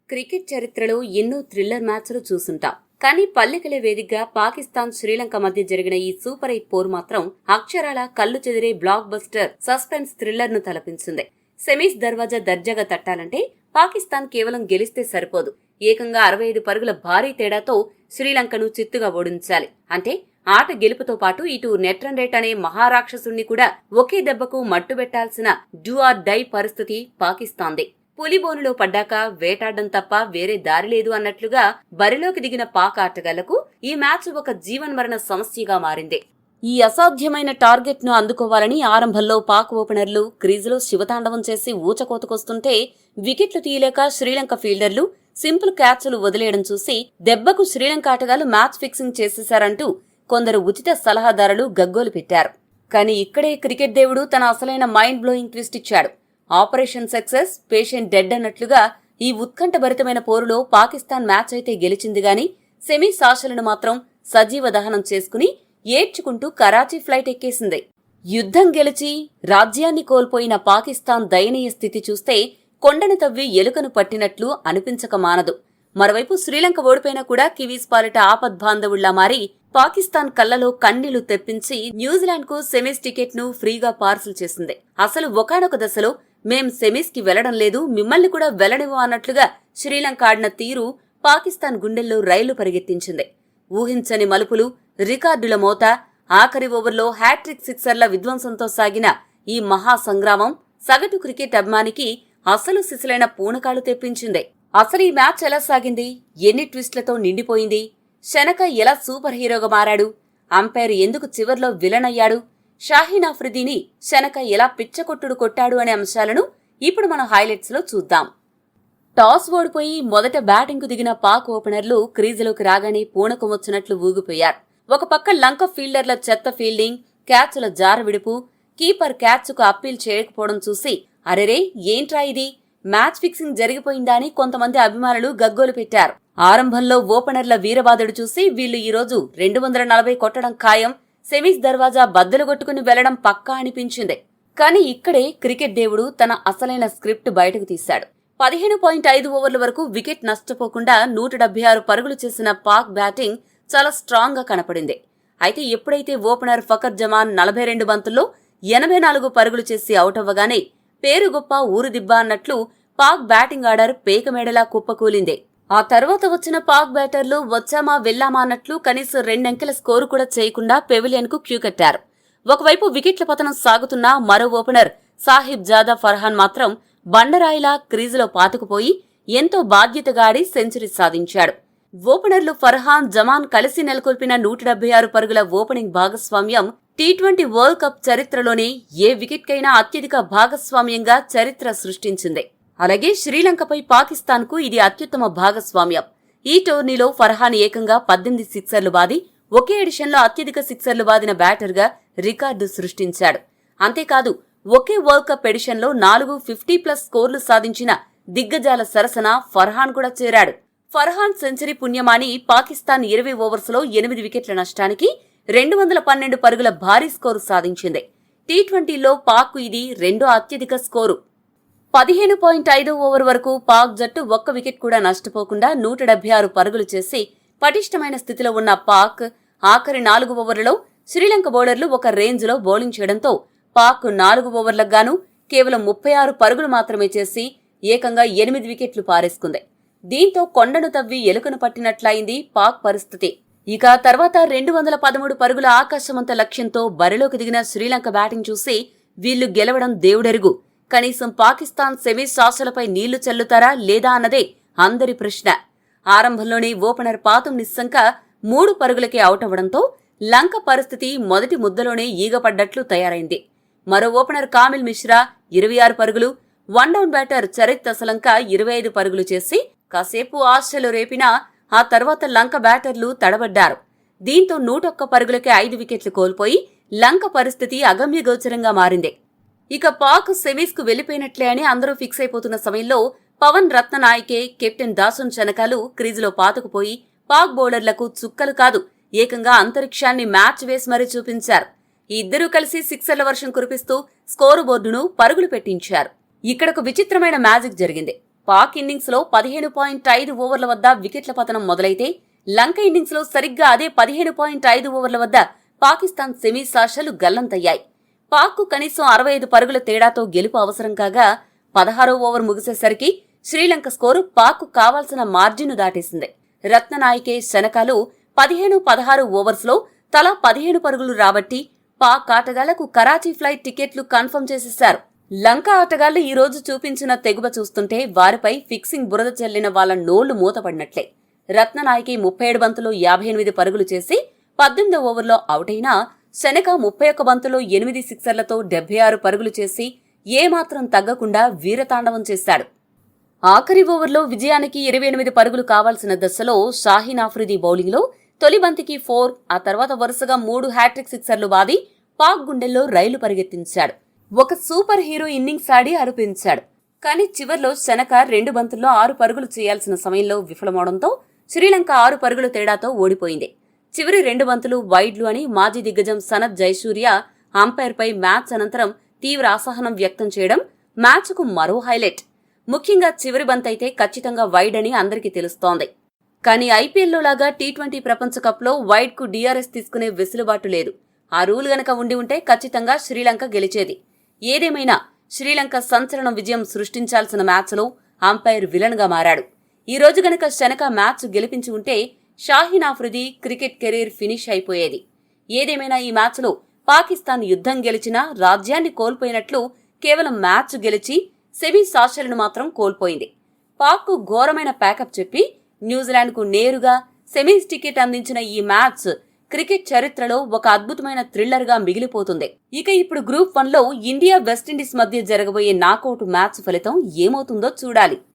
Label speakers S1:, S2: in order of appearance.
S1: Cricket చరిత్రలో ఎన్నో thriller మ్యాచ్లు చూసుంటాం. కానీ పల్లెకెలే వేదికగా పాకిస్తాన్ శ్రీలంక మధ్య జరిగిన ఈ సూపర్ 8 పోరు మాత్రం అక్షరాల కళ్ళు చెదిరే బ్లాక్ బస్టర్ సస్పెన్స్ థ్రిల్లర్ ను తలపించింది. సెమీస్ దర్వాజా దర్జాగా తట్టాలంటే పాకిస్తాన్ కేవలం గెలిస్తే సరిపోదు. ఏకంగా 65 పరుగుల భారీ తేడాతో శ్రీలంకను చిత్తుగా ఓడించాలి. అంటే ఆట గెలుపుతో పాటు ఇటు నెట్ రన్ రేట్ అనే మహారాక్షసుణ్ణి కూడా ఒకే దెబ్బకు మట్టుబెట్టాల్సిన డూ ఆర్ డై పరిస్థితి పాకిస్తాన్దే. పులిబోనులో పడ్డాక వేటాడడం తప్ప వేరే దారి లేదు అన్నట్లుగా బరిలోకి దిగిన పాక్ ఆటగాళ్లకు ఈ మ్యాచ్ ఒక జీవన్మరణ సమస్యగా మారింది. ఈ అసాధ్యమైన టార్గెట్ ను అందుకోవాలని ఆరంభంలో పాక్ ఓపెనర్లు క్రీజులో శివతాండవం చేసి ఊచకోతకొస్తుంటే వికెట్లు తీయలేక శ్రీలంక ఫీల్డర్లు సింపుల్ క్యాచ్లు వదిలేయడం చూసి దెబ్బకు శ్రీలంక ఆటగాళ్లు మ్యాచ్ ఫిక్సింగ్ చేసేశారంటూ కొందరు ఉచిత సలహాదారులు గగ్గోలు పెట్టారు. కానీ ఇక్కడే క్రికెట్ దేవుడు తన అసలైన మైండ్ బ్లోయింగ్ ట్విస్ట్ ఇచ్చాడు. ఆపరేషన్ సక్సెస్, పేషెంట్ డెడ్ అన్నట్లుగా ఈ ఉత్కంఠభరితమైన పోరులో పాకిస్తాన్ మ్యాచ్ అయితే గెలిచింది గాని సెమీస్ ఆశలను మాత్రం సజీవ దహనం చేసుకుని ఏడ్చుకుంటూ కరాచీ ఫ్లైట్ ఎక్కేసింది. యుద్ధం గెలిచి రాజ్యాన్ని కోల్పోయిన పాకిస్తాన్ దయనీయ స్థితి చూస్తే కొండను తవ్వి ఎలుకను పట్టినట్లు అనిపించక మానదు. మరోవైపు శ్రీలంక ఓడిపోయినా కూడా కివీస్ పాలిట ఆపద్బాంధవుళ్లా మారి పాకిస్తాన్ కళ్లలో కన్నీళ్లు తెప్పించి న్యూజిలాండ్ కు సెమీస్ టికెట్ ను ఫ్రీగా పార్సిల్ చేసింది. అసలు ఒకానొక దశలో మేం సెమీస్ కి వెళ్లడం లేదు, మిమ్మల్ని కూడా వెళ్లనివ్వం అన్నట్లుగా శ్రీలంక ఆడిన తీరు పాకిస్తాన్ గుండెల్లో రైలు పరిగెత్తించింది. ఊహించని మలుపులు, రికార్డుల మోత, ఆఖరి ఓవర్లో హ్యాట్రిక్ సిక్సర్ల విధ్వంసంతో సాగిన ఈ మహాసంగ్రామం సగటు క్రికెట్ అభిమానికి అసలు సిసలైన పూనకాలు తెప్పించింది. అసలు ఈ మ్యాచ్ ఎలా సాగింది? ఎన్ని ట్విస్ట్లతో నిండిపోయింది? శనక ఎలా సూపర్ హీరోగా మారాడు? అంపైర్ ఎందుకు చివర్లో విలన్ అయ్యాడు? షాహీన్ ఆఫ్రిదీని శనక ఎలా పిచ్చకొట్టుడు కొట్టాడు అనే అంశాలను ఇప్పుడు మన హైలైట్స్ లో చూద్దాం. టాస్ ఓడిపోయి మొదట బ్యాటింగ్ కు దిగిన పాక్ ఓపెనర్లు క్రీజులోకి రాగానే పూనకం వచ్చినట్లు ఊగిపోయారు. ఒక పక్క లంక ఫీల్డర్ల చెత్త ఫీల్డింగ్, క్యాచ్ల జారవిడుపు, కీపర్ క్యాచ్ కు అప్పీల్ చేయకపోవడం చూసి అరెరే ఏంట్రా ఇది, మ్యాచ్ ఫిక్సింగ్ జరిగిపోయిందా అని కొంతమంది అభిమానులు గగ్గోలు పెట్టారు. ఆరంభంలో ఓపెనర్ల వీరబాదుడు చూసి వీళ్లు ఈరోజు 240 కొట్టడం ఖాయం, సెమీస్ దర్వాజా బద్దలు కొట్టుకుని వెళ్లడం పక్కా అనిపించింది. కానీ ఇక్కడే క్రికెట్ దేవుడు తన అసలైన స్క్రిప్ట్ బయటకు తీశాడు. 15.5 ఓవర్ల వరకు వికెట్ నష్టపోకుండా 176 పరుగులు చేసిన పాక్ బ్యాటింగ్ చాలా స్ట్రాంగ్ గా కనపడింది. అయితే ఎప్పుడైతే ఓపెనర్ ఫకర్ జమాన్ 42 బంతుల్లో 84 పరుగులు చేసి అవుట్ అవ్వగానే పేరు గొప్ప ఊరు దిబ్బ అన్నట్లు పాక్ బ్యాటింగ్ ఆర్డర్ పేకమేడలా కుప్పకూలిందే. ఆ తర్వాత వచ్చిన పాక్ బ్యాటర్లు వచ్చామా వెళ్లామా అన్నట్లు కనీసం 2 అంకెల స్కోరు కూడా చేయకుండా పెవిలియన్ కు క్యూ కట్టారు. ఒకవైపు వికెట్ల పతనం సాగుతున్నా మరో ఓపెనర్ సాహిబ్ జాదా ఫర్హాన్ మాత్రం బండరాయిలా క్రీజులో పాతుకుపోయి ఎంతో బాధ్యతగా ఆడి సెంచరీ సాధించాడు. ఓపెనర్లు ఫర్హాన్, జమాన్ కలిసి నెలకొల్పిన 176 పరుగుల ఓపెనింగ్ భాగస్వామ్యం టీ20 వరల్డ్ కప్ చరిత్రలోనే ఏ వికెట్కైనా అత్యధిక భాగస్వామ్యంగా చరిత్ర సృష్టించింది. అలాగే శ్రీలంకపై పాకిస్తాన్ కు ఇది అత్యుత్తమ భాగస్వామ్యం. ఈ టోర్నీలో ఫర్హాన్ ఏకంగా 18 సిక్సర్లు బాది ఒకే ఎడిషన్లో అత్యధిక సిక్సర్లు బాదిన బ్యాటర్గా రికార్డు సృష్టించాడు. అంతేకాదు ఒకే వరల్డ్ కప్ ఎడిషన్లో 4 50+ స్కోర్లు సాధించిన దిగ్గజాల సరసన ఫర్హాన్ కూడా చేరాడు. ఫర్హాన్ సెంచరీ పుణ్యమాని పాకిస్తాన్ 20 ఓవర్స్లో 8 వికెట్ల నష్టానికి 212 పరుగుల భారీ స్కోరు సాధించింది. టీ20లో పాక్ ఇది రెండో అత్యధిక స్కోరు. 15.5 ఓవర్ వరకు పాక్ జట్టు ఒక్క వికెట్ కూడా నష్టపోకుండా 176 పరుగులు చేసి పటిష్టమైన స్థితిలో ఉన్న పాక్ ఆఖరి 4 ఓవర్లలో శ్రీలంక బౌలర్లు ఒక రేంజ్లో బౌలింగ్ చేయడంతో పాక్ 4 ఓవర్లకు గాను కేవలం 36 పరుగులు మాత్రమే చేసి ఏకంగా 8 వికెట్లు పారేసుకుంది. దీంతో కొండను తవ్వి ఎలుకను పట్టినట్లయింది పాక్ పరిస్థితి. ఇక తర్వాత 213 పరుగుల ఆకాశమంత లక్ష్యంతో బరిలోకి దిగిన శ్రీలంక బ్యాటింగ్ చూసి వీళ్లు గెలవడం దేవుడెరుగు. కనీసం పాకిస్తాన్ సెమీస్ ఆశలపై నీళ్లు చల్లుతారా లేదా అన్నదే అందరి ప్రశ్న. ఆరంభంలోనే ఓపెనర్ పాతం నిస్సంక 3 పరుగులకే అవుట్ అవ్వడంతో లంక పరిస్థితి మొదటి ముద్దలోనే ఈగపడ్డట్లు తయారైంది. మరో ఓపెనర్ కామిల్ మిశ్రా 26 పరుగులు, 1 డౌన్ బ్యాటర్ చరిత్ అసలంక 25 పరుగులు చేసి కాసేపు ఆశలు రేపినా ఆ తర్వాత లంక బ్యాటర్లు తడబడ్డారు. దీంతో 101 పరుగులకే 5 వికెట్లు కోల్పోయి లంక పరిస్థితి అగమ్యగోచరంగా మారింది. ఇక పాక్ సెమీస్ కు వెళ్లిపోయినట్లే అని అందరూ ఫిక్స్ అయిపోతున్న సమయంలో పవన్ రత్ననాయకే, కెప్టెన్ దాసున్ చనకాలు క్రీజులో పాతుకుపోయి పాక్ బౌలర్లకు చుక్కలు కాదు ఏకంగా అంతరిక్షాన్ని మ్యాచ్ వేసి మరీ చూపించారు. ఈ ఇద్దరూ కలిసి సిక్సర్ల వర్షం కురిపిస్తూ స్కోరు బోర్డును పరుగులు పెట్టించారు. ఇక్కడొక విచిత్రమైన మ్యాజిక్ జరిగింది. పాక్ ఇన్నింగ్స్ లో 15.5 ఓవర్ల వద్ద వికెట్ల పతనం మొదలైతే లంక ఇన్నింగ్స్ లో సరిగ్గా అదే 15.5 ఓవర్ల వద్ద పాకిస్తాన్ సెమీస్ ఆశలు గల్లంతయ్యాయి. పాక్ కు కనీసం 65 పరుగుల తేడాతో గెలుపు అవసరం కాగా 16వ ఓవర్ ముగిసేసరికి శ్రీలంక స్కోరు పాక్ కు కావాల్సిన మార్జిన్ను దాటేసింది. రత్ననాయకే శనకాలు 15-16 ఓవర్స్ లో తలా 15 పరుగులు రాబట్టి పాక్ ఆటగాళ్లకు కరాచీ ఫ్లైట్ టికెట్లు కన్ఫర్మ్ చేసేశారు. లంక ఆటగాళ్లు ఈ రోజు చూపించిన తెగువ చూస్తుంటే వారిపై ఫిక్సింగ్ బురద చల్లిన వాళ్ల నోళ్లు మూతపడినట్లే. రత్ననాయకి 37 బంతుల్లో 58 పరుగులు చేసి 18వ ఓవర్లో అవుటైనా శనక 31 బంతుల్లో 8 సిక్సర్లతో 76 పరుగులు చేసి ఏమాత్రం తగ్గకుండా వీరతాండవం చేశాడు. ఆఖరి ఓవర్లో విజయానికి 28 పరుగులు కావాల్సిన దశలో షాహీన్ ఆఫ్రిదీ బౌలింగ్లో తొలి బంతికి 4, ఆ తర్వాత వరుసగా 3 హ్యాట్రిక్ సిక్సర్లు బాది పాక్ గుండెల్లో రైలు పరిగెత్తించాడు. ఒక సూపర్ హీరో ఇన్నింగ్స్ ఆడి అరుపించాడు. కానీ చివర్లో శనక 2 బంతుల్లో 6 పరుగులు చేయాల్సిన సమయంలో విఫలమవడంతో శ్రీలంక 6 పరుగుల తేడాతో ఓడిపోయింది. చివరి 2 బంతులు వైడ్లు అని మాజీ దిగ్గజం సనత్ జయసూర్య అంపైర్పై మ్యాచ్ అనంతరం తీవ్ర అసహనం వ్యక్తం చేయడం మ్యాచ్కు మరో హైలైట్. ముఖ్యంగా చివరి బంతైతే ఖచ్చితంగా వైడ్ అని అందరికీ తెలుస్తోంది. కానీ ఐపీఎల్లో లాగా టీ20 ప్రపంచ కప్లో వైడ్కు డీఆర్ఎస్ తీసుకునే వెసులుబాటు లేదు. ఆ రూల్ గనక ఉండి ఉంటే ఖచ్చితంగా శ్రీలంక గెలిచేది. ఏదేమైనా శ్రీలంక సంచలన విజయం సృష్టించాల్సిన మ్యాచ్లో అంపైర్ విలన్గా మారాడు. ఈ రోజు గనక శనక మ్యాచ్ గెలిపించి ఉంటే Shaheen Afridi cricket career finish అయిపోయేది. ఏదేమైనా ఈ మ్యాచ్లో పాకిస్తాన్ యుద్ధం గెలిచినా రాజ్యాన్ని కోల్పోయినట్లు కేవలం మ్యాచ్ గెలిచి సెమీస్ ఆశలను మాత్రం కోల్పోయింది. పాక్కు ఘోరమైన ప్యాకప్ చెప్పి న్యూజిలాండ్కు నేరుగా సెమీస్ టికెట్ అందించిన ఈ మ్యాచ్ క్రికెట్ చరిత్రలో ఒక అద్భుతమైన థ్రిల్లర్గా మిగిలిపోతుంది. ఇక ఇప్పుడు గ్రూప్ 1లో ఇండియా వెస్టిండీస్ మధ్య జరగబోయే నాకౌట్ మ్యాచ్ ఫలితం ఏమవుతుందో చూడాలి.